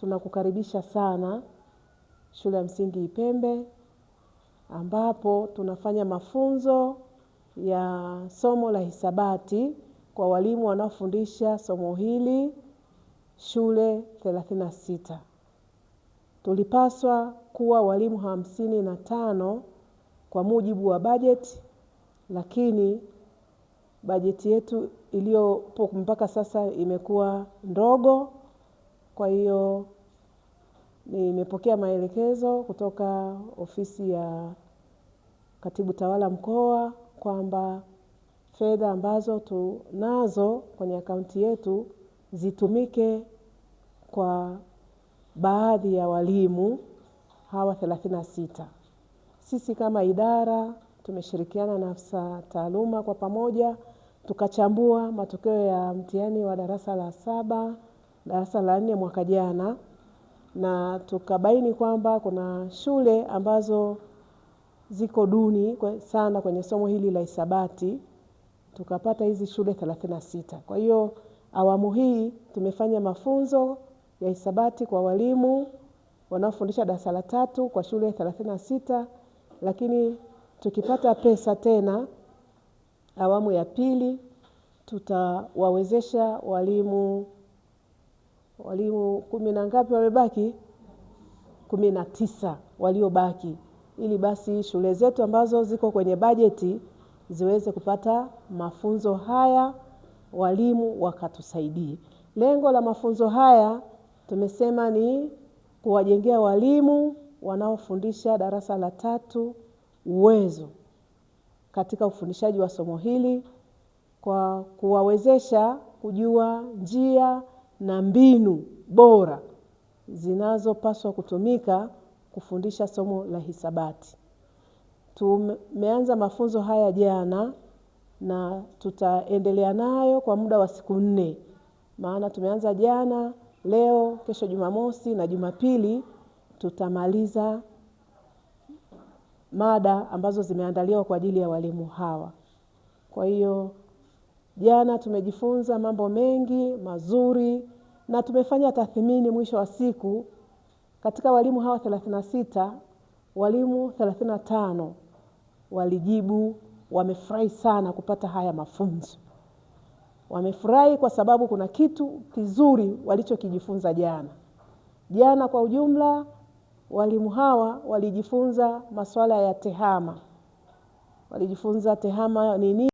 tunakukaribisha sana shule ya msingi Ipembe, ambapo tunafanya mafunzo ya somo la hisabati kwa walimu wanaofundisha somo hili shule 36. Tulipaswa kuwa walimu 55 kwa mujibu wa bajeti, lakini bajeti yetu iliyopo mpaka sasa imekuwa ndogo. Kwa hiyo nimepokea maelekezo kutoka ofisi ya Katibu Tawala Mkoa kwamba fedha ambazo tunazo kwenye akaunti yetu zitumike kwa baadhi ya walimu hawa 36. Sisi kama idara tumeshirikiana na afisa taaluma kwa pamoja, tukachambua matokeo ya mtihani wa darasa la 7, darasa la 4 mwaka jana, na tukabaini kwamba kuna shule ambazo ziko duni sana kwenye somo hili la hisabati. Tukapata hizi shule 36. Kwa hiyo awamu hii tumefanya mafunzo ya hisabati kwa walimu wanaofundisha darasa la 3 kwa shule 36, lakini tukipata pesa tena awamu ya pili tutawawezesha walimu 10 na ngapi wamebaki? 19 waliobaki, ili basi shule zetu ambazo ziko kwenye bajeti ziweze kupata mafunzo haya, walimu wakatusaidie. Lengo la mafunzo haya tumesema ni kuwajengea walimu wanaofundisha darasa la 3 uwezo katika ufundishaji wa somo hili, kwa kuwawezesha kujua njia na mbinu bora zinazopaswa kutumika kufundisha somo la hisabati. Tumeanza mafunzo haya jana na tutaendelea nayo kwa muda wa siku 4. Maana tumeanza jana, leo, kesho Jumamosi na Jumapili tutamaliza mada ambazo zimeandaliwa kwa ajili ya walimu hawa. Kwa hiyo jana tumejifunza mambo mengi mazuri, na tumefanya tathmini mwisho wa siku. Katika walimu hawa 36, walimu 35 walijibu wamefurahi sana kupata haya mafunzo. Wamefurahi kwa sababu kuna kitu kizuri walichokijifunza jana. Jana kwa ujumla walimu hawa walijifunza masuala ya tehama. Walijifunza tehama ni nini?